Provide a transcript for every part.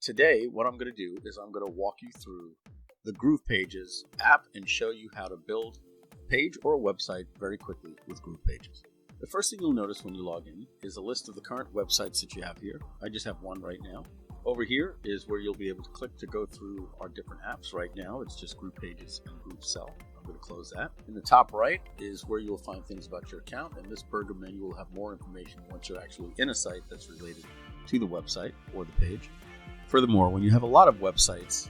today what I'm going to do is I'm going to walk you through the Groove Pages app and show you how to build a page or a website very quickly with Groove Pages. The first thing you'll notice when you log in is a list of the current websites that you have here. I just have one right now. Over here is where you'll be able to click to go through our different apps. Right now it's just Groove Pages and Groove Sell. I'm going to close that. In the top right is where you'll find things about your account, and this burger menu will have more information once you're actually in a site that's related to the website or the page. Furthermore, when you have a lot of websites,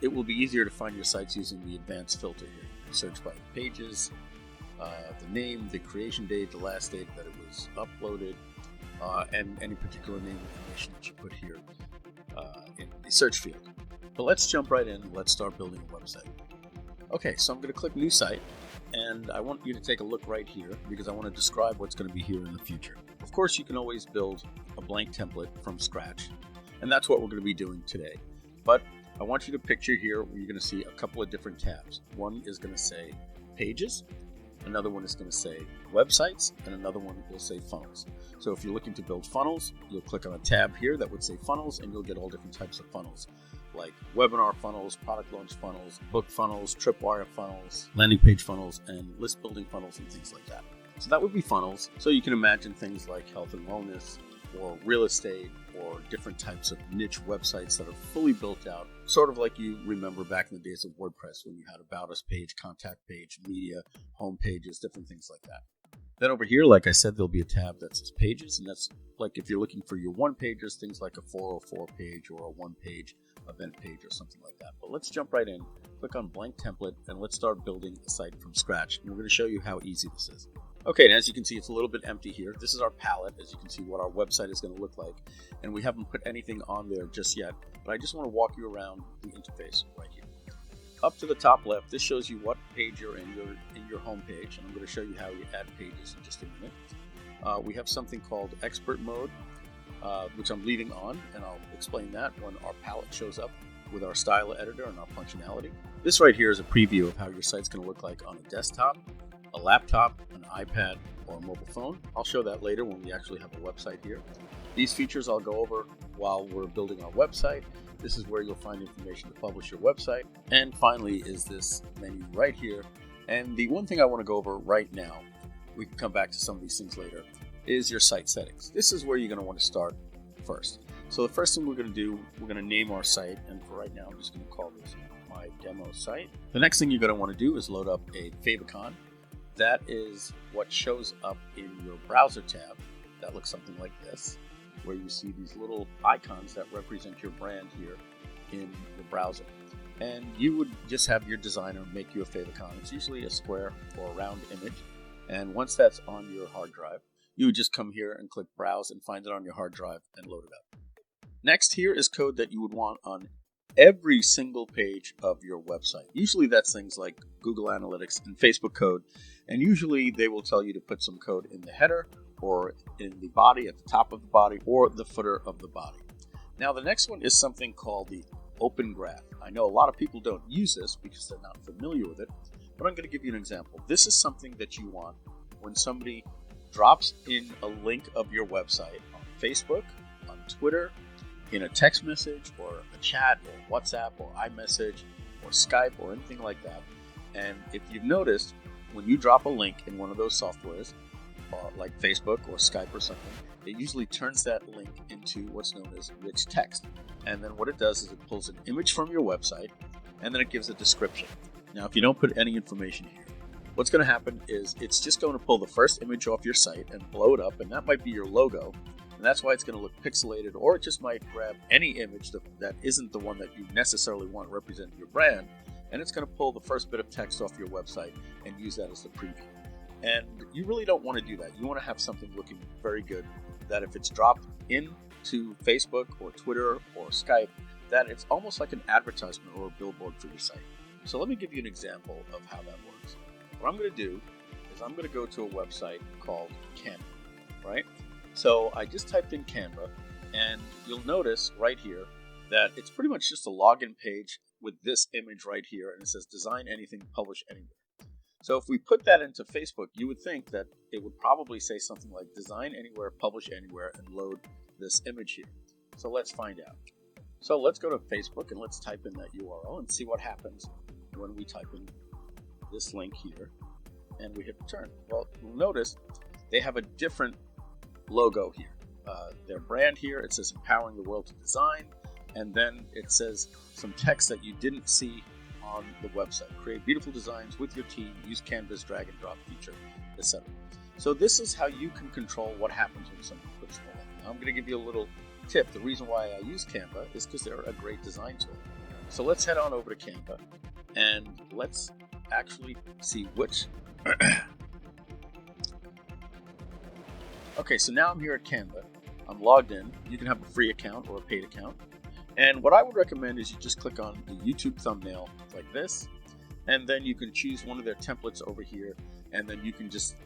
it will be easier to find your sites using the advanced filter here. You can search by pages, the name, the creation date, the last date that it was uploaded, and any particular name information that you put here in the search field. But let's jump right in and let's start building a website. Okay, so I'm going to click New Site, and I want you to take a look right here because I want to describe what's going to be here in the future. Of course, you can always build a blank template from scratch, and that's what we're going to be doing today. But I want you to picture here where you're going to see a couple of different tabs. One is going to say Pages, another one is going to say Websites, and another one will say Funnels. So if you're looking to build funnels, you'll click on a tab here that would say Funnels, and you'll get all different types of funnels, like webinar funnels, product launch funnels, book funnels, tripwire funnels, landing page funnels, and list building funnels, and things like that. So that would be funnels. So you can imagine things like health and wellness, or real estate, or different types of niche websites that are fully built out, sort of like you remember back in the days of WordPress when you had About Us page, contact page, media, home pages, different things like that. Then over here, like I said, there'll be a tab that says Pages, and that's like if you're looking for your one-pagers, things like a 404 page or a one-page event page or something like that. But let's jump right in, click on Blank Template, and let's start building a site from scratch. And we're going to show you how easy this is. Okay, and as you can see, it's a little bit empty here. This is our palette, as you can see what our website is going to look like. And we haven't put anything on there just yet, but I just want to walk you around the interface right here. Up to the top left, this shows you what page you're in your home page, and I'm going to show you how you add pages in just a minute. We have something called Expert Mode, which I'm leaving on, and I'll explain that when our palette shows up with our style editor and our functionality. This right here is a preview of how your site's going to look like on a desktop, a laptop, an iPad, or a mobile phone. I'll show that later when we actually have a website here. These features I'll go over while we're building our website. This is where you'll find information to publish your website. And finally is this menu right here. And the one thing I want to go over right now, we can come back to some of these things later, is your site settings. This is where you're going to want to start first. So the first thing we're going to do, we're going to name our site. And for right now, I'm just going to call this my demo site. The next thing you're going to want to do is load up a favicon. That is what shows up in your browser tab. That looks something like this, where you see these little icons that represent your brand here in the browser. And you would just have your designer make you a favicon. It's usually a square or a round image. And once that's on your hard drive, you would just come here and click Browse and find it on your hard drive and load it up. Next here is code that you would want on every single page of your website. Usually that's things like Google Analytics and Facebook code. And usually they will tell you to put some code in the header or in the body, at the top of the body, or the footer of the body. Now the next one is something called the Open Graph. I know a lot of people don't use this because they're not familiar with it, but I'm going to give you an example. This is something that you want when somebody drops in a link of your website on Facebook, on Twitter, in a text message, or a chat, or WhatsApp, or iMessage, or Skype, or anything like that. And if you've noticed, when you drop a link in one of those softwares, like Facebook or Skype or something, it usually turns that link into what's known as rich text. And then what it does is it pulls an image from your website, and then it gives a description. Now, if you don't put any information here, what's going to happen is it's just going to pull the first image off your site and blow it up, and that might be your logo, and that's why it's going to look pixelated, or it just might grab any image that isn't the one that you necessarily want representing your brand, and it's going to pull the first bit of text off your website and use that as the preview. And you really don't want to do that. You want to have something looking very good, that if it's dropped into Facebook or Twitter or Skype, that it's almost like an advertisement or a billboard for your site. So let me give you an example of how that works. What I'm going to do is I'm going to go to a website called Canva, right? So I just typed in Canva, and you'll notice right here that it's pretty much just a login page with this image right here, and it says design anything, publish anywhere. So if we put that into Facebook, you would think that it would probably say something like design anywhere, publish anywhere, and load this image here. So let's find out. So let's go to Facebook and let's type in that URL and see what happens when we type in this link here and we hit return. Well, you'll notice they have a different logo here. Their brand here, it says empowering the world to design, and then it says some text that you didn't see on the website. Create beautiful designs with your team, use Canva's drag and drop feature, etc. So this is how you can control what happens when someone puts the link. Now I'm going to give you a little tip. The reason why I use Canva is because they're a great design tool. So let's head on over to Canva and let's actually see which. Okay, so now I'm here at Canva. I'm logged in. You can have a free account or a paid account. And what I would recommend is you just click on the YouTube thumbnail like this, and then you can choose one of their templates over here, and then you can just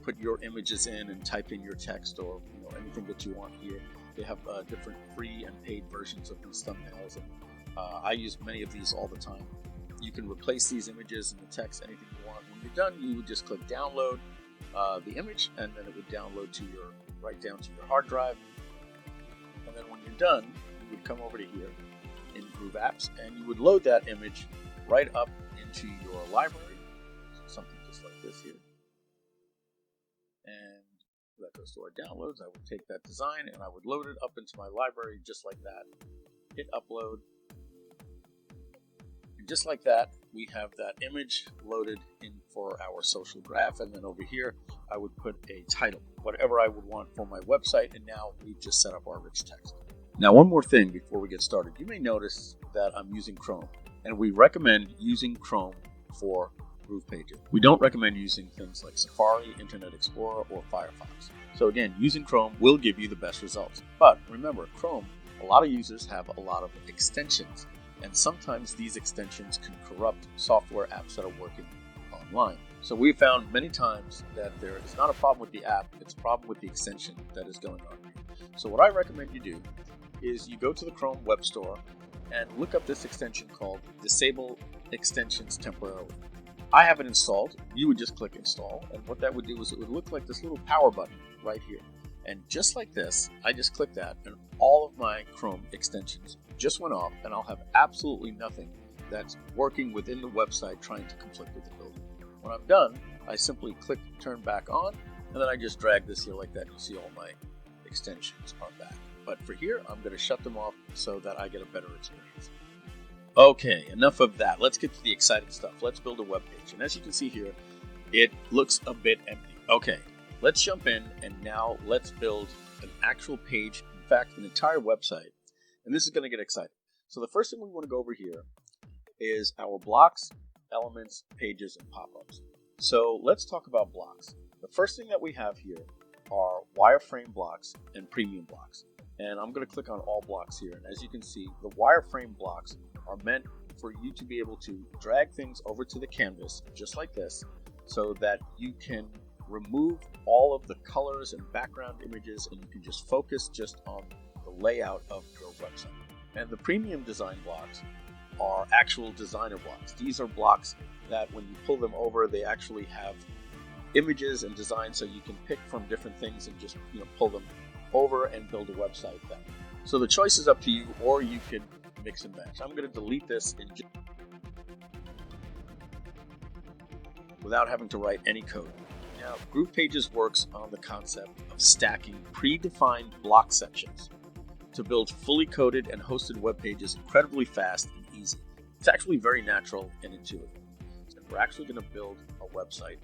put your images in and type in your text or anything that you want here. They have different free and paid versions of these thumbnails, and I use many of these all the time. You can replace these images and the text, anything you want. When you're done, you would just click download the image, and then it would download to right down to your hard drive. And then when you're done, you would come over to here in Groove Apps, and you would load that image right up into your library. So something just like this here. And that goes to our downloads. I would take that design and I would load it up into my library just like that. Hit upload. And just like that, we have that image loaded in for our social graph. And then over here, I would put a title, whatever I would want for my website. And now we've just set up our rich text. Now, one more thing before we get started. You may notice that I'm using Chrome, and we recommend using Chrome for Groove pages. We don't recommend using things like Safari, Internet Explorer, or Firefox. So again, using Chrome will give you the best results. But remember, Chrome, a lot of users have a lot of extensions, and sometimes these extensions can corrupt software apps that are working online. So we've found many times that there is not a problem with the app, it's a problem with the extension that is going on here. So what I recommend you do is you go to the Chrome Web Store and look up this extension called Disable Extensions Temporarily. I have it installed. You would just click install, and what that would do is it would look like this little power button right here. And just like this, I just click that, and all of my Chrome extensions just went off, and I'll have absolutely nothing that's working within the website trying to conflict with the builder. When I'm done, I simply click turn back on, and then I just drag this here like that. You see all my extensions are back. But for here, I'm going to shut them off so that I get a better experience. Okay, enough of that. Let's get to the exciting stuff. Let's build a web page. And as you can see here, it looks a bit empty. Okay, let's jump in and now let's build an actual page. In fact, an entire website. And this is going to get exciting. So the first thing we want to go over here is our blocks, elements, pages, and pop-ups. So let's talk about blocks. The first thing that we have here are wireframe blocks and premium blocks. And I'm going to click on all blocks here. And as you can see, the wireframe blocks are meant for you to be able to drag things over to the canvas just like this so that you can remove all of the colors and background images and you can just focus just on the layout of your website. And the premium design blocks are actual designer blocks. These are blocks that when you pull them over, they actually have images and designs so you can pick from different things and just pull them over and build a website then. So the choice is up to you, or you can mix and match. I'm going to delete this without having to write any code. Now, Groove Pages works on the concept of stacking predefined block sections to build fully coded and hosted web pages incredibly fast and easy. It's actually very natural and intuitive. And we're actually going to build a website,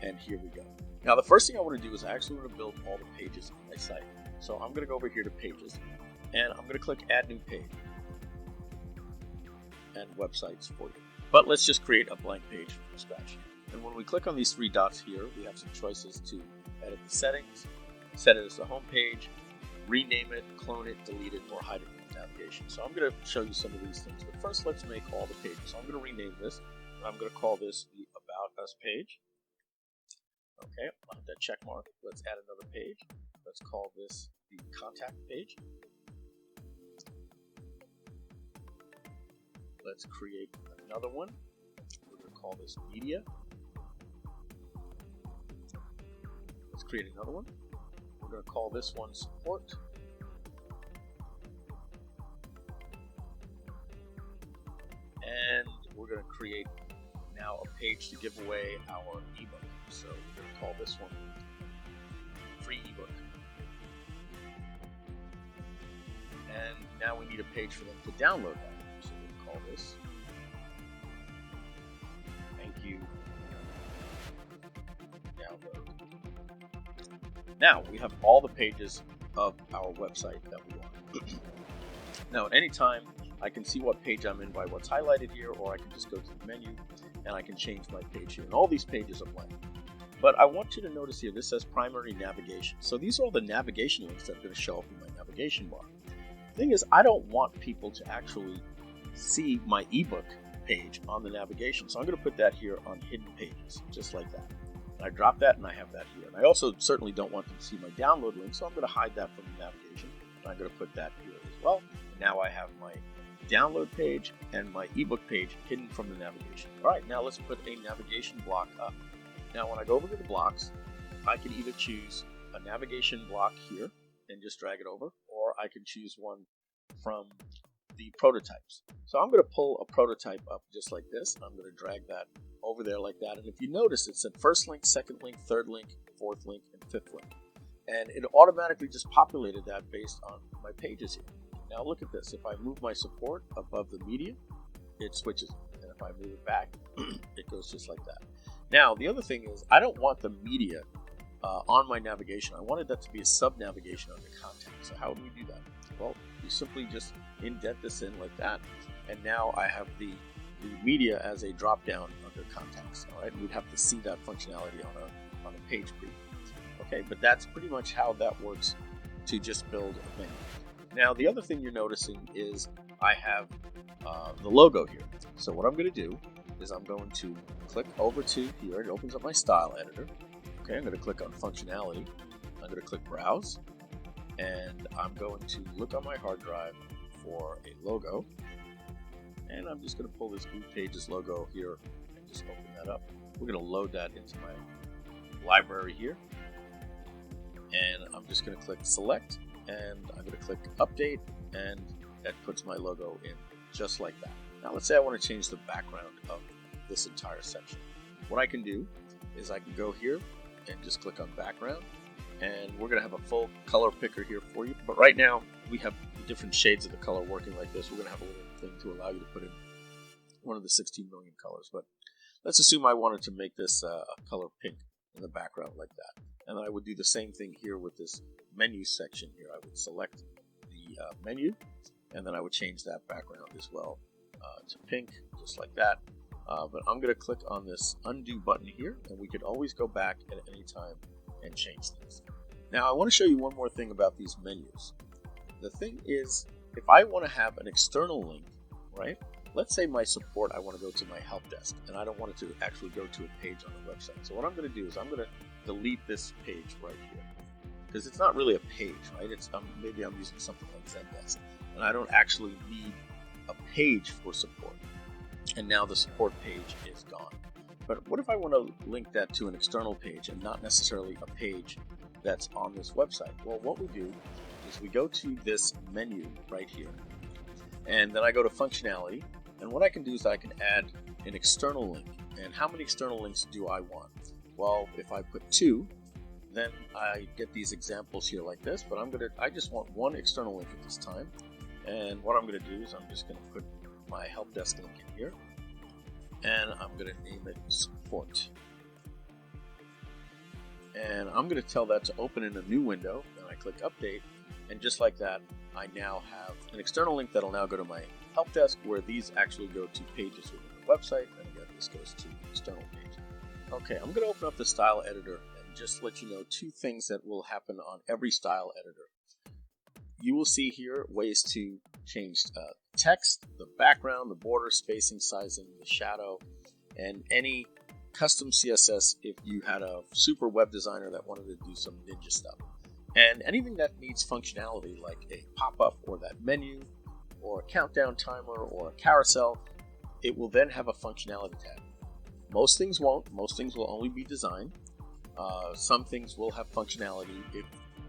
and here we go. Now, the first thing I want to do is I actually want to build all the pages on my site. So I'm going to go over here to Pages, and I'm going to click Add New Page and Websites for you. But let's just create a blank page from scratch. And when we click on these three dots here, we have some choices to edit the settings, set it as the home page, rename it, clone it, delete it, or hide it from navigation. So I'm going to show you some of these things. But first, let's make all the pages. So I'm going to rename this, and I'm going to call this the About Us page. Okay, I'll hit that check mark. Let's add another page. Let's call this the Contact page. Let's create another one. We're going to call this Media. Let's create another one. We're going to call this one Support. we're going to create now a page to give away our ebook. So we're going to call this one Free Ebook. And now we need a page for them to download that. So we'll call this Thank You Download. Now we have all the pages of our website that we want. Now at any time I can see what page I'm in by what's highlighted here, or I can just go to the menu and I can change my page here. And all these pages are blank. But I want you to notice here, this says primary navigation. So these are all the navigation links that are going to show up in my navigation bar. The thing is, I don't want people to actually see my ebook page on the navigation. So I'm going to put that here on hidden pages, just like that. And I drop that and I have that here. And I also certainly don't want them to see my download link, so I'm going to hide that from the navigation. And I'm going to put that here as well. And now I have my download page and my ebook page hidden from the navigation. All right, now let's put a navigation block up. Now when I go over to the blocks, I can either choose a navigation block here and just drag it over, or I can choose one from the prototypes. So I'm going to pull a prototype up just like this. I'm going to drag that over there like that. And if you notice, it said first link, second link, third link, fourth link, and fifth link. And it automatically just populated that based on my pages here. Now look at this. If I move my support above the media, it switches. And if I move it back, it goes just like that. Now, the other thing is, I don't want the media on my navigation. I wanted that to be a sub-navigation under content. So how would we do that? Well, you simply just indent this in like that. And now I have the media as a drop-down under context. All right, we'd have to see that functionality on a page preview. Okay, but that's pretty much how that works to just build a menu. Now, the other thing you're noticing is I have the logo here. So what I'm going to do is I'm going to click over to here. It opens up my style editor. Okay, I'm going to click on functionality. I'm going to click browse, and I'm going to look on my hard drive for a logo. And I'm just going to pull this Group Pages logo here and just open that up. We're going to load that into my library here. And I'm just going to click select, and I'm going to click update, and that puts my logo in just like that. Now let's say I want to change the background of this entire section. What I can do is I can go here and just click on background, and we're going to have a full color picker here for you. But right now we have different shades of the color working like this. We're going to have a little thing to allow you to put in one of the 16 million colors. But let's assume I wanted to make this a color pink in the background like that. And I would do the same thing here with this menu section here. I would select the menu, and then I would change that background as well to pink, just like that. But I'm going to click on this undo button here, and we could always go back at any time and change things. Now I want to show you one more thing about these menus. The thing is, if I want to have an external link, right? Let's say my support, I want to go to my help desk, and I don't want it to actually go to a page on the website. So what I'm going to do is I'm going to delete this page right here, because it's not really a page, right? It's maybe I'm using something like Zendesk, and I don't actually need a page for support. And now the support page is gone. But what if I want to link that to an external page and not necessarily a page that's on this website? Well, what we do is we go to this menu right here, and then I go to functionality, and what I can do is I can add an external link. And how many external links do I want? Well, if I put 2, then I get these examples here like this, but I just want one external link at this time. And what I'm going to do is I'm just going to put my help desk link in here, and I'm going to name it support. And I'm going to tell that to open in a new window, and I click update, and just like that, I now have an external link that'll now go to my help desk, where these actually go to pages within the website, and again, this goes to the external page. Okay, I'm going to open up the style editor and just let you know 2 things that will happen on every style editor. You will see here ways to change text, the background, the border, spacing, sizing, the shadow, and any custom CSS if you had a super web designer that wanted to do some ninja stuff. And anything that needs functionality like a pop-up or that menu or a countdown timer or a carousel, it will then have a functionality tab. Most things won't. Most things will only be design. Some things will have functionality if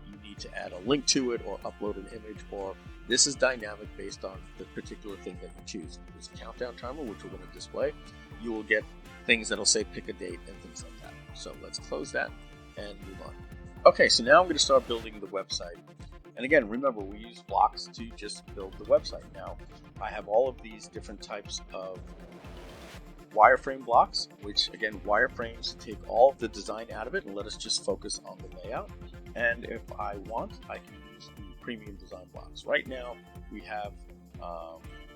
you need to add a link to it or upload an image, or this is dynamic based on the particular thing that you choose. There's a countdown timer, which we're going to display. You will get things that'll say pick a date and things like that. So let's close that and move on. Okay, so now I'm going to start building the website. And again, remember, we use blocks to just build the website. Now, I have all of these different types of wireframe blocks, which again, wireframes take all of the design out of it and let us just focus on the layout. And if I want, I can use the premium design blocks. Right now, we have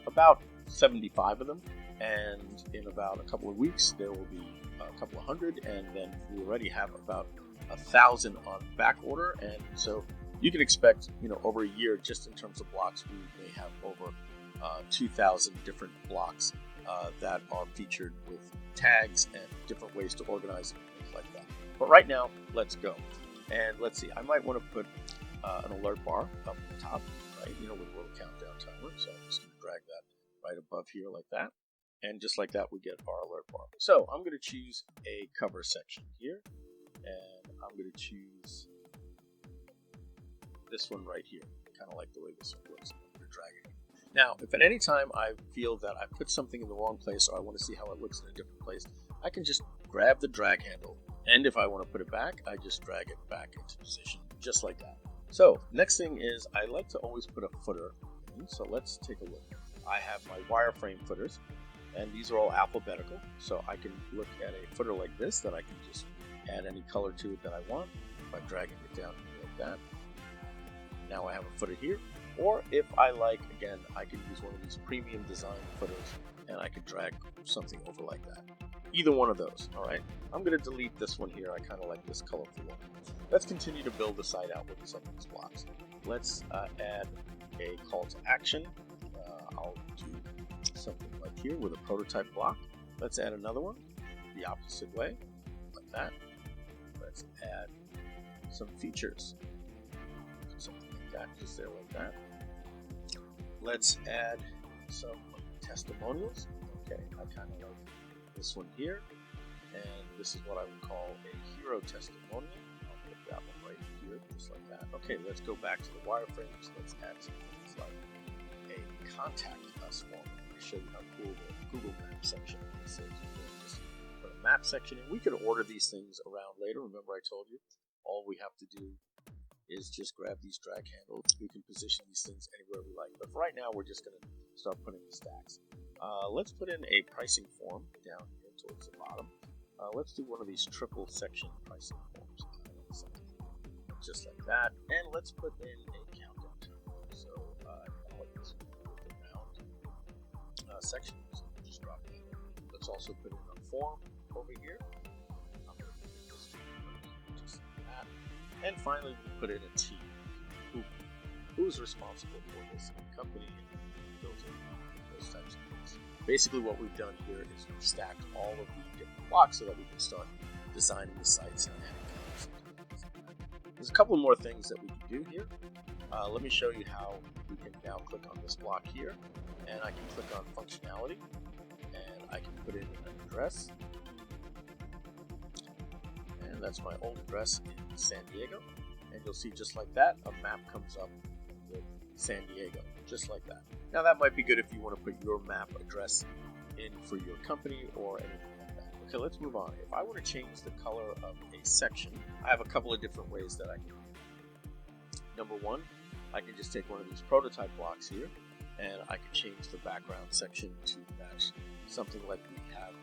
about 75 of them. And in about a couple of weeks, there will be a couple of hundred. And then we already have about 1,000 on back order. And so you can expect, over a year, just in terms of blocks, we may have over 2,000 different blocks that are featured with tags and different ways to organize them, things like that. But right now, let's go. And let's see, I might want to put an alert bar up the top, right? With a little countdown timer. So I'm just going to drag that right above here like that. And just like that, we get our alert bar. So I'm going to choose a cover section here. And I'm going to choose this one right here. Kind of like the way this one looks. I'm going to drag it. Now, if at any time I feel that I put something in the wrong place or I want to see how it looks in a different place, I can just grab the drag handle. And if I want to put it back, I just drag it back into position, just like that. So, next thing is I like to always put a footer in. So let's take a look. I have my wireframe footers, and these are all alphabetical. So I can look at a footer like this that I can just add any color to it that I want by dragging it down like that. Now I have a footer here. Or if I like, again, I can use one of these premium design footers and I can drag something over like that. Either one of those, all right? I'm going to delete this one here. I kind of like this colorful one. Let's continue to build the site out with some of these blocks. Let's add a call to action. I'll do something like here with a prototype block. Let's add another one the opposite way, like that. Let's add some features. Something like that, just there like that. Let's add some testimonials. Okay, I kind of like this one here, and this is what I would call a hero testimonial. I'll put that one right here, just like that. Okay, let's go back to the wireframes. Let's add some things like a contact us form. I'm going to show you how cool the Google Map section is. So just put a map section in. We could order these things around later. Remember I told you, all we have to do is just grab these drag handles. We can position these things anywhere we like. But for right now, we're just going to start putting the stacks. Let's put in a pricing form down here towards the bottom. Let's do one of these triple section pricing forms. Just like that. And let's put in a countdown timer. So I like this one with the round section. So just drop that in. Let's also put in a form over here. I'm going to put in this one just like that. And finally, we put in a team. Who's responsible for this company and those types of things. Basically, what we've done here is we've stacked all of the different blocks so that we can start designing the sites and adding colors. There's a couple more things that we can do here. Let me show you how we can now click on this block here, and I can click on functionality, and I can put in an address. And that's my old address in San Diego. And you'll see just like that, a map comes up with San Diego, just like that. Now that might be good if you want to put your map address in for your company or anything like that. Okay, let's move on. If I want to change the color of a section, I have a couple of different ways that I can do it. Number one, I can just take one of these prototype blocks here, and I can change the background section to match something like we have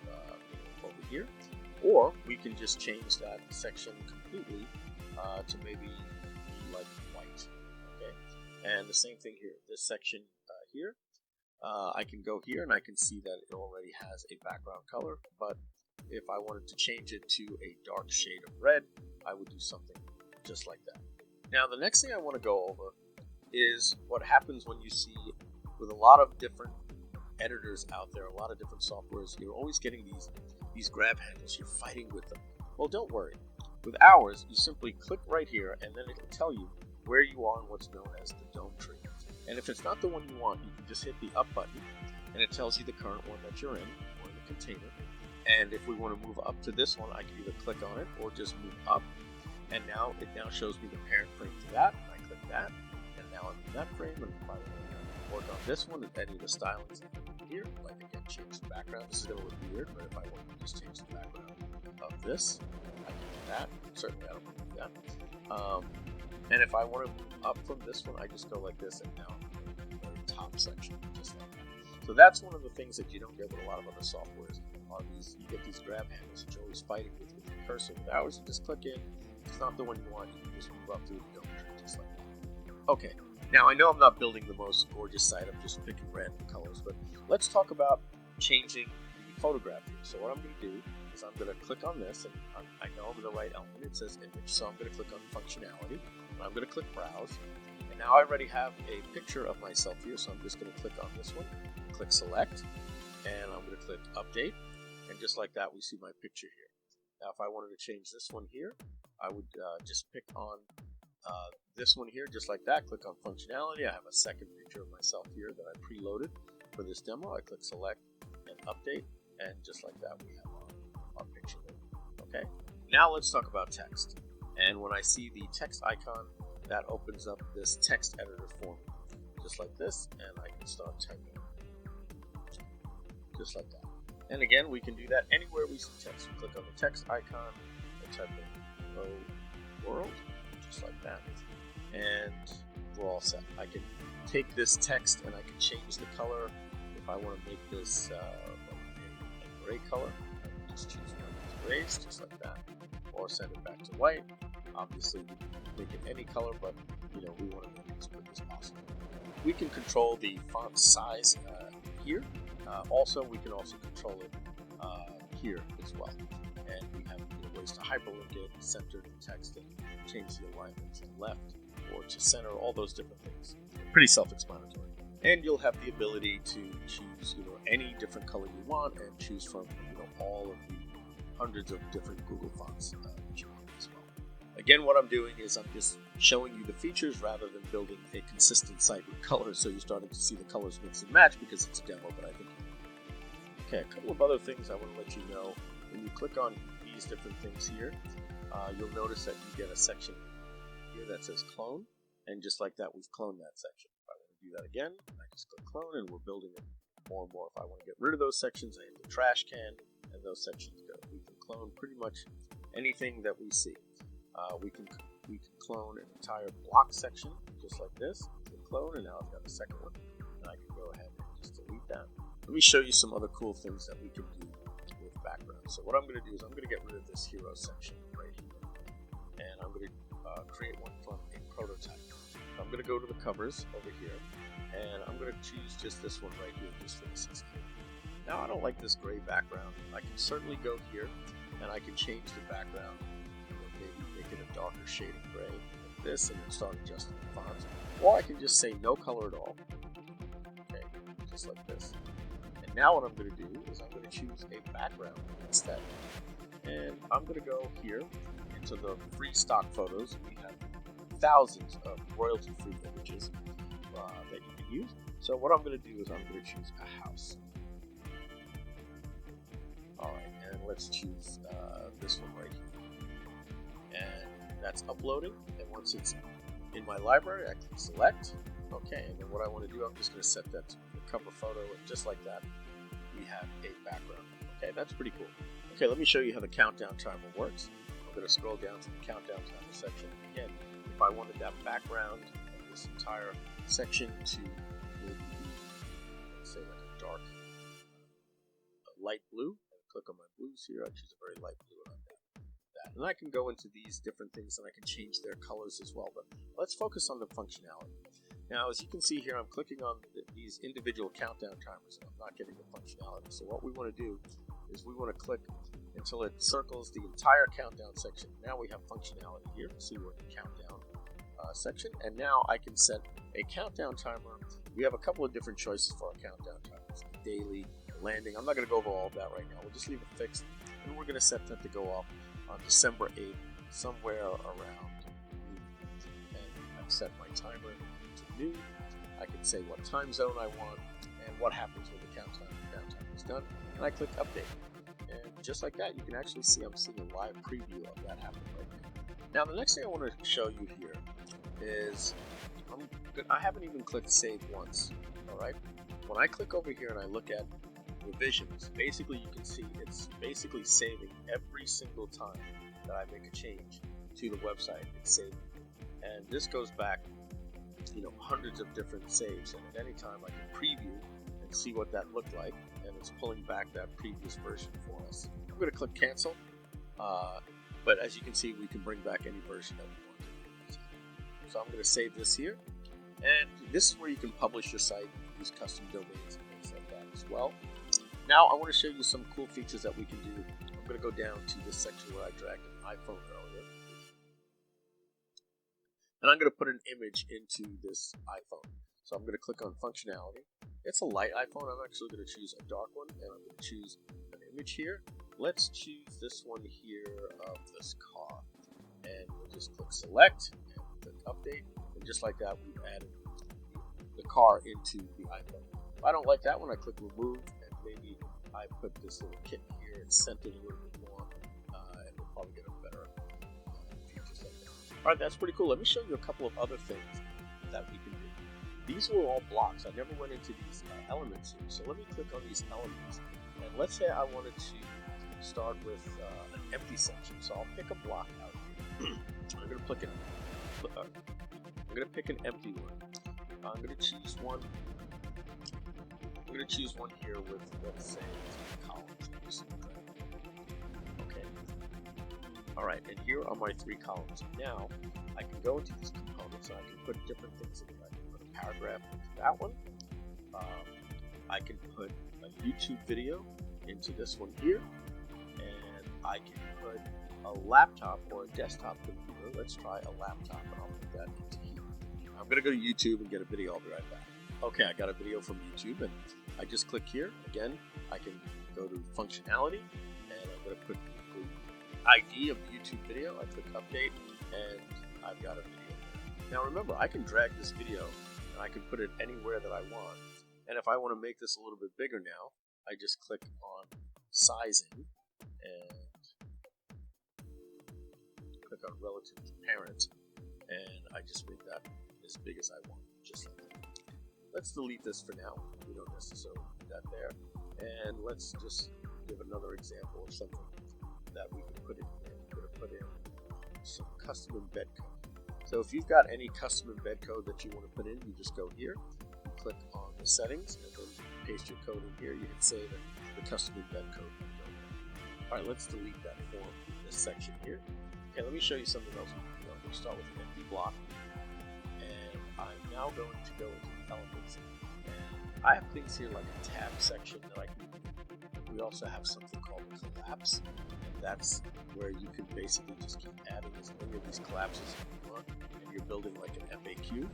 over here. Or we can just change that section completely to maybe like white. Okay, and the same thing here. This section here, I can go here and I can see that it already has a background color. But if I wanted to change it to a dark shade of red, I would do something just like that. Now, the next thing I want to go over is what happens when you see with a lot of different editors out there, a lot of different softwares. You're always getting these grab handles. You're fighting with them. Well, don't worry. With ours, you simply click right here, and then it'll tell you where you are in what's known as the dome tree. And if it's not the one you want, you can just hit the up button, and it tells you the current one that you're in, or in the container. And if we want to move up to this one, I can either click on it or just move up. And now it shows me the parent frame to that. I click that, and now I'm in that frame. And if I want to work on this one, any of the stylings here, like again, change the background. This is going to look weird, but if I want to just change the background of this, I can do that. Certainly, I don't want to do that. And if I want to move up from this one, I just go like this, and now I'm in the very top section, just like that. So that's one of the things that you don't get with a lot of other softwares. You get these grab handles that you're always fighting with your cursor. With ours, you just click in. If it's not the one you want, you can just move up to the geometry, just like that. Okay, now I know I'm not building the most gorgeous site. I'm just picking random colors, but let's talk about changing the photograph here. So what I'm going to do is I'm going to click on this, and I know I'm in the right element. It says image, so I'm going to click on functionality, and I'm going to click browse. And now I already have a picture of myself here, so I'm just going to click on this one, click select, and I'm going to click update. And just like that, we see my picture here. Now, if I wanted to change this one here, I would just pick on this one here, just like that. Click on functionality. I have a second picture of myself here that I preloaded for this demo. I click select and update, and just like that, we have our picture there. Okay. Now let's talk about text. And when I see the text icon, that opens up this text editor for me, just like this, and I can start typing, just like that. And again, we can do that anywhere we see text. We click on the text icon and type in hello world, just like that. And we're all set. I can take this text and I can change the color. If I want to make this a gray color, I can just choose one of these grays, just like that. Or send it back to white. Obviously, we can make it any color, but we want to make it as quick as possible. We can control the font size here. Also, we can also control it here as well. And we have ways to hyperlink it, center the text, and change the alignment to the left or to center, all those different things. Pretty self-explanatory. And you'll have the ability to choose any different color you want and choose from all of the hundreds of different Google fonts that you want as well. Again, what I'm doing is I'm just showing you the features rather than building a consistent site with colors, so you're starting to see the colors mix and match because it's a demo, but I think okay, a couple of other things I want to let you know. When you click on these different things here, you'll notice that you get a section here that says clone, and just like that, we've cloned that section. If I want to do that again, I just click clone, and we're building it more and more. If I want to get rid of those sections, I hit the trash can, and those sections go. We can clone pretty much anything that we see. We can clone an entire block section, just like this. Click clone, and now I've got a second one, and I can go ahead and just delete that. Let me show you some other cool things that we can do with backgrounds. So what I'm going to do is I'm going to get rid of this hero section right here. And I'm going to create one from a prototype. So I'm going to go to the covers over here. And I'm going to choose just this one right here, just for this instance. Now I don't like this gray background. I can certainly go here and I can change the background. Maybe make it a darker shade of gray like this and then start adjusting the fonts. Or I can just say no color at all. Okay, just like this. Now what I'm going to do is I'm going to choose a background instead. And I'm going to go here into the free stock photos. We have thousands of royalty-free images that you can use. So what I'm going to do is I'm going to choose a house. Alright, and let's choose this one right here. And that's uploading. And once it's in my library, I click select. Okay, and then what I want to do, I'm just going to set that to the cover photo, and just like that, we have a background. Okay, that's pretty cool. Okay, let me show you how the countdown timer works. I'm going to scroll down to the countdown timer section. Again, if I wanted that background of this entire section to maybe be, let's say, like a dark, light blue, and click on my blues here, I choose a very light blue, and I've got that. And I can go into these different things, and I can change their colors as well. But let's focus on the functionality. Now, as you can see here, I'm clicking on these individual countdown timers, and I'm not getting the functionality. So what we want to do is we want to click until it circles the entire countdown section. Now we have functionality here. See, we're in the countdown section, and now I can set a countdown timer. We have a couple of different choices for our countdown timers: daily, landing. I'm not going to go over all of that right now. We'll just leave it fixed, and we're going to set that to go off on December 8th, somewhere around noon. And I've set my timer to noon. I can say what time zone I want and what happens when the countdown is done, and I click update. And just like that, you can actually see I'm seeing a live preview of that happen right now. Now the next thing I want to show you here is I haven't even clicked save once. All right. When I click over here and I look at revisions, basically you can see it's basically saving every single time that I make a change to the website. It's saving, and this goes back, hundreds of different saves. And at any time I can preview and see what that looked like, and it's pulling back that previous version for us. I'm going to click cancel, but as you can see, we can bring back any version that we want. So I'm going to save this here, and this is where you can publish your site, use custom domains and things like that as well. Now I want to show you some cool features that we can do. I'm going to go down to this section where I dragged an iPhone earlier, and I'm going to put an image into this iPhone. So I'm going to click on functionality. It's a light iPhone. I'm actually going to choose a dark one, and I'm going to choose an image here. Let's choose this one here of this car, and we'll just click select and click update, and just like that, we've added the car into the iPhone. If I don't like that one, I click remove, and maybe I put this little kitten here and center it a little bit more, and we'll probably get a better features like that. All right, that's pretty cool. Let me show you a couple of other things that we can do. These were all blocks. I never went into these elements here. So let me click on these elements, and let's say I wanted to start with an empty section. So I'll pick a block out here. I'm going to pick an empty one. I'm going to choose one. I'm going to choose one here with, let's say, columns. Okay. All right, and here are my 3 columns. Now I can go into these components, and I can put different things in there. I can put a paragraph into that one. I can put a YouTube video into this one here, and I can put a laptop or a desktop computer. Let's try a laptop, and I'll put that into here. I'm going to go to YouTube and get a video. I'll be right back. Okay, I got a video from YouTube, and I just click here. Again, I can go to functionality, and I'm going to put the ID of the YouTube video. I click update, and I've got a video. Now remember, I can drag this video, and I can put it anywhere that I want. And if I want to make this a little bit bigger now, I just click on sizing, and click on relative to parent, and I just make that as big as I want, just like that. Let's delete this for now. We don't necessarily need that there. And let's just give another example of something that we can put in here. We're going to put in some custom embed code. So if you've got any custom embed code that you want to put in, you just go here, you click on the settings, and then paste your code in here. You can save it, the custom embed code. All right, let's delete that form, this section here. Okay, let me show you something else. We'll start with an empty block. And I'm now going to go into the elements. And I have things here like a tab section that I can do. We also have something called collapse. And that's where you can basically just keep adding as many of these collapses as you want. And you're building like an FAQ.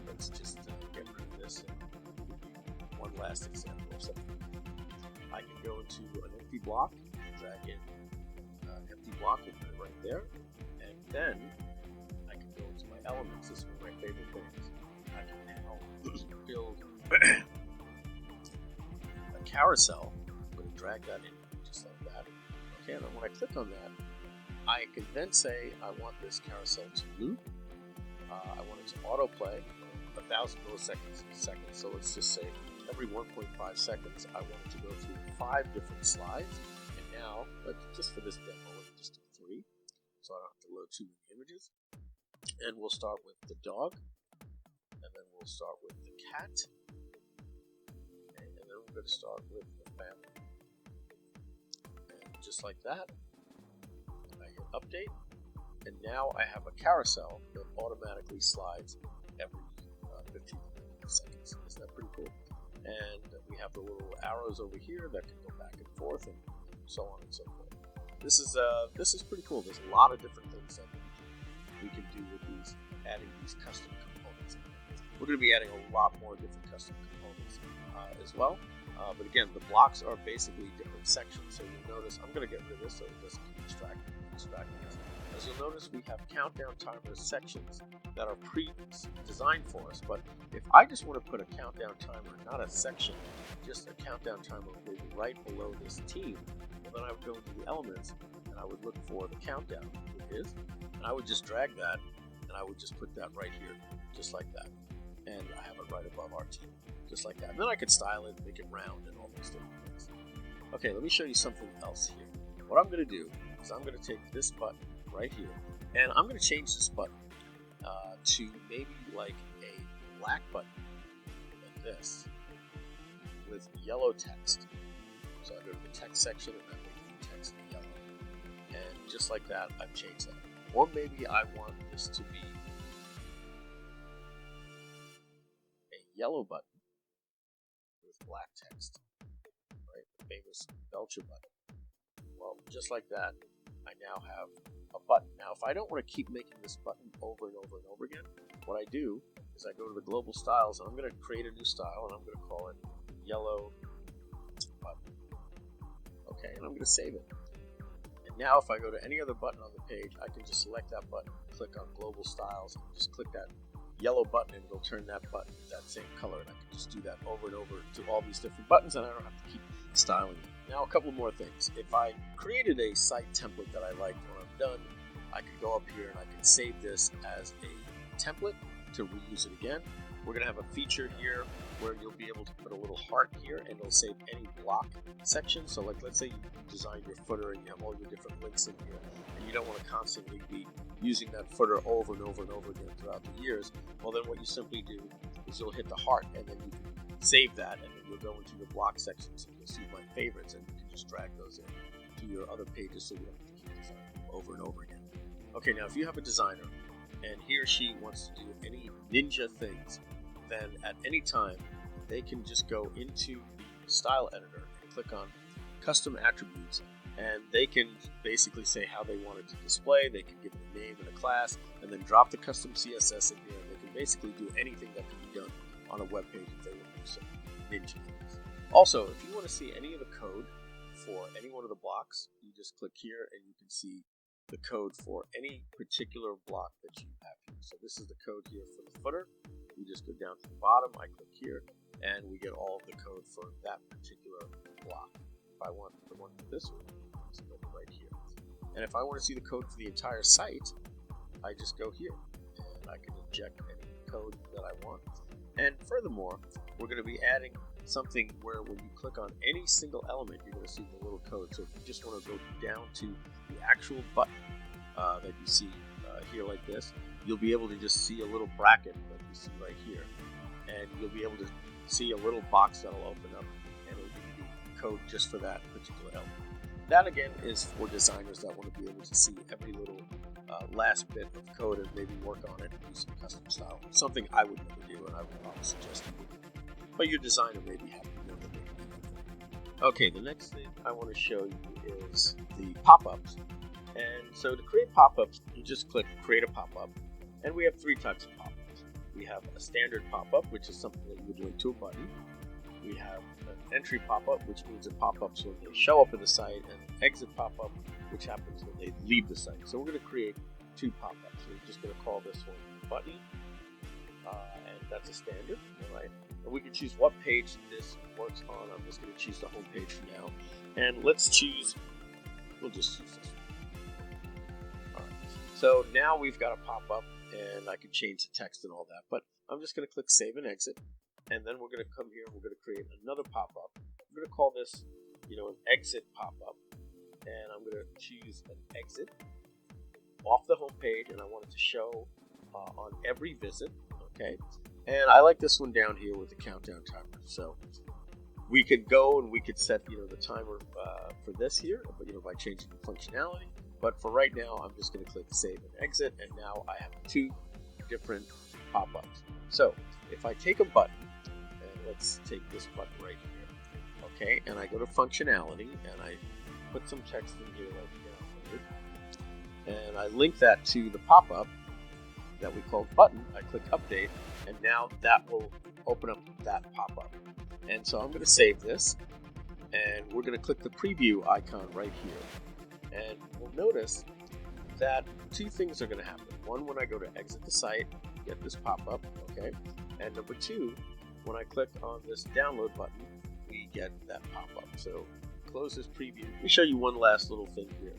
Let's just get rid of this and give you one last example of something. I can go into an empty block, drag in an empty block and put it right there. And then I can go into my elements. This is one of my favorite things. I can now build a carousel. I'm going to drag that in just like that. Okay, and then when I click on that, I can then say I want this carousel to loop. I want it to autoplay 1,000 milliseconds a second. So let's just say every 1.5 seconds, I want it to go through 5 different slides. And now, just for this demo, let's just do 3. So I don't have to load too many images. And we'll start with the dog. And then we'll start with the cat. And then we're going to start with the family. And just like that, I hit update. And now I have a carousel that automatically slides every 15 seconds. Isn't that pretty cool? And we have the little arrows over here that can go back and forth, and so on and so forth. This is pretty cool. There's a lot of different things that we can do with these, adding these custom components. We're going to be adding a lot more different custom components as well. But again, the blocks are basically different sections. So you'll notice, I'm going to get rid of this so it doesn't keep distracting us. As you'll notice, we have countdown timer sections that are pre-designed for us. But if I just want to put a countdown timer, not a section, just a countdown timer maybe right below this team, well, then I would go into the elements and I would look for the countdown. is. And I would just drag that, and I would just put that right here, just like that. And I have it right above our team, just like that. And then I could style it, make it round, and all those different things. Okay, let me show you something else here. What I'm going to do is I'm going to take this button right here, and I'm going to change this button to maybe like a black button, like this, with yellow text. So I go to the text section and I make the text yellow. And just like that, I've changed that. Or maybe I want this to be a yellow button with black text, right? The famous Belcher button. Well, just like that, I now have a button. Now, if I don't want to keep making this button over and over and over again, what I do is I go to the global styles, and I'm going to create a new style, and I'm going to call it yellow button. Okay, and I'm going to save it. And now if I go to any other button on the page, I can just select that button, click on global styles, and just click that yellow button, and it'll turn that button that same color, and I can just do that over and over to all these different buttons, and I don't have to keep styling it. Now, a couple more things. If I created a site template that I liked when I'm done, I could go up here and I can save this as a template to reuse it again. We're going to have a feature here where you'll be able to put a little heart here, and it'll save any block section. So like, let's say you designed your footer and you have all your different links in here, and you don't want to constantly be using that footer over and over and over again throughout the years. Well, then what you simply do is you'll hit the heart, and then you can save that, and then you'll go into your block sections and you'll see my favorites, and you can just drag those in to your other pages so you don't have to keep designing over and over again. Okay, now if you have a designer and he or she wants to do any ninja things, then at any time they can just go into the style editor and click on custom attributes, and they can basically say how they want it to display. They can give it a name and a class, and then drop the custom CSS in here, and they can basically do anything that can be done on a web page if they want to do some ninja things. Also, if you want to see any of the code for any one of the blocks, you just click here and you can see the code for any particular block that you have here. So this is the code here for the footer. You just go down to the bottom, I click here, and we get all of the code for that particular block. If I want the one for this one, I just go right here. And if I want to see the code for the entire site, I just go here, and I can inject any code that I want. And furthermore, we're going to be adding something where when you click on any single element, you're going to see the little code. So if you just want to go down to the actual button that you see here like this, you'll be able to just see a little bracket that you see right here. And you'll be able to see a little box that'll open up, and it'll give you the code just for that particular element. That again is for designers that want to be able to see every little last bit of code and maybe work on it and do some custom style. Something I would never do, and I would probably suggest you wouldn't. But your designer may be happy to know that they can do that. Okay, the next thing I want to show you is the pop-ups. And so to create pop-ups, you just click Create a Pop-up, and we have three types of pop-ups. We have a standard pop-up, which is something that you would link to a button. We have an entry pop-up, which means it pop-ups when they show up in the site, and an exit pop-up, which happens when they leave the site. So we're going to create two pop-ups. We're just going to call this one button, and that's a standard, all right? And we can choose what page this works on. I'm just going to choose the home page for now, and we'll just choose this one. All right. So now we've got a pop-up, and I can change the text and all that, but I'm just going to click Save and Exit. And then we're going to come here and we're going to create another pop-up. I'm going to call this, an exit pop-up. And I'm going to choose an exit off the home page, and I want it to show on every visit. Okay. And I like this one down here with the countdown timer. So we could go and we could set, the timer for this here, by changing the functionality. But for right now, I'm just going to click Save and Exit. And now I have two different pop-ups. So if I take a button, let's take this button right here, okay, and I go to functionality, and I put some text in here like downloaded, and I link that to the pop-up that we called button. I click update, and now that will open up that pop-up. And so I'm going to save this, and we're going to click the preview icon right here, and we'll notice that two things are going to happen. One, when I go to exit the site, get this pop-up, okay, and number two, when I click on this download button, we get that pop-up. So close this preview. Let me show you one last little thing here.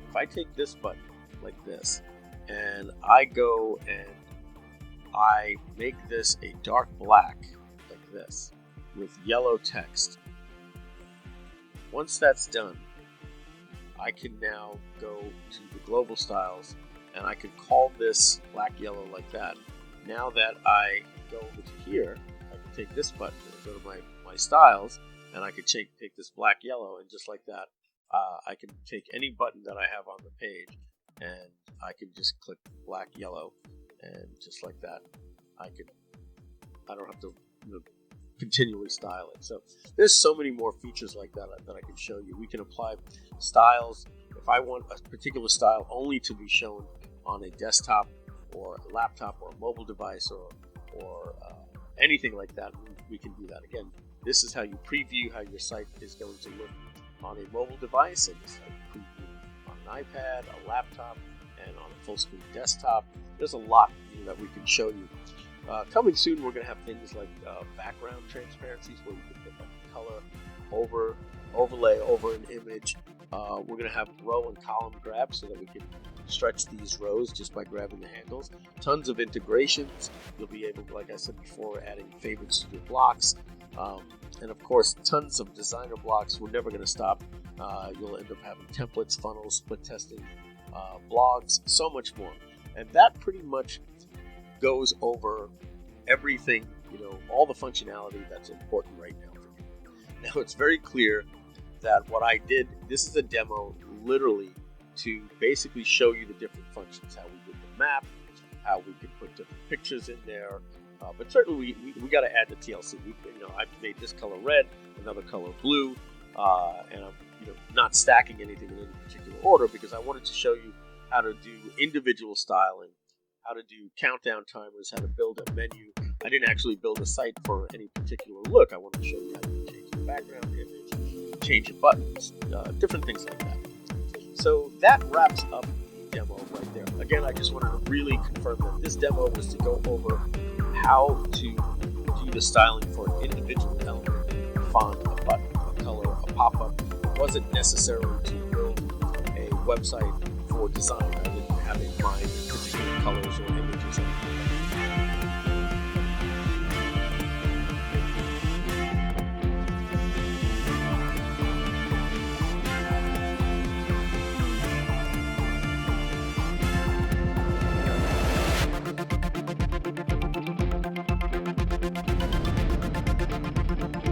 If I take this button like this, and I go and I make this a dark black like this with yellow text. Once that's done, I can now go to the global styles and I can call this black yellow like that. Now that I go over to here, I can take this button and go to my styles, and I can take this black yellow, and just like that, I can take any button that I have on the page and I can just click black yellow, and just like that, I don't have to continually style it. So there's so many more features like that I can show you. We can apply styles. If I want a particular style only to be shown on a desktop or a laptop or a mobile device or anything like that, we can do that. Again, this is how you preview how your site is going to look on a mobile device, and this is how you preview on an iPad, a laptop, and on a full screen desktop. There's a lot that we can show you. Coming soon, we're going to have things like background transparencies, where we can put like color overlay over an image. We're going to have row and column grabs so that we can stretch these rows just by grabbing the handles. Tons of integrations. You'll be able to, like I said before, adding favorites to your blocks. And of course, tons of designer blocks. We're never going to stop. You'll end up having templates, funnels, split testing, blogs, so much more. And that pretty much goes over everything, all the functionality that's important right now for you. Now, it's very clear that what I did, this is a demo literally to basically show you the different functions, how we did the map, how we can put different pictures in there. But certainly we got to add the TLC. I've made this color red, another color blue, and I'm not stacking anything in any particular order, because I wanted to show you how to do individual styling, how to do countdown timers, how to build a menu. I didn't actually build a site for any particular look. I wanted to show you how to change the background image, change the buttons, different things like that. So that wraps up the demo right there. Again, I just wanted to really confirm that this demo was to go over how to do the styling for an individual element, a font, a button, a color, a pop-up. It wasn't necessarily to build a website for design. I didn't have in mind particular colors or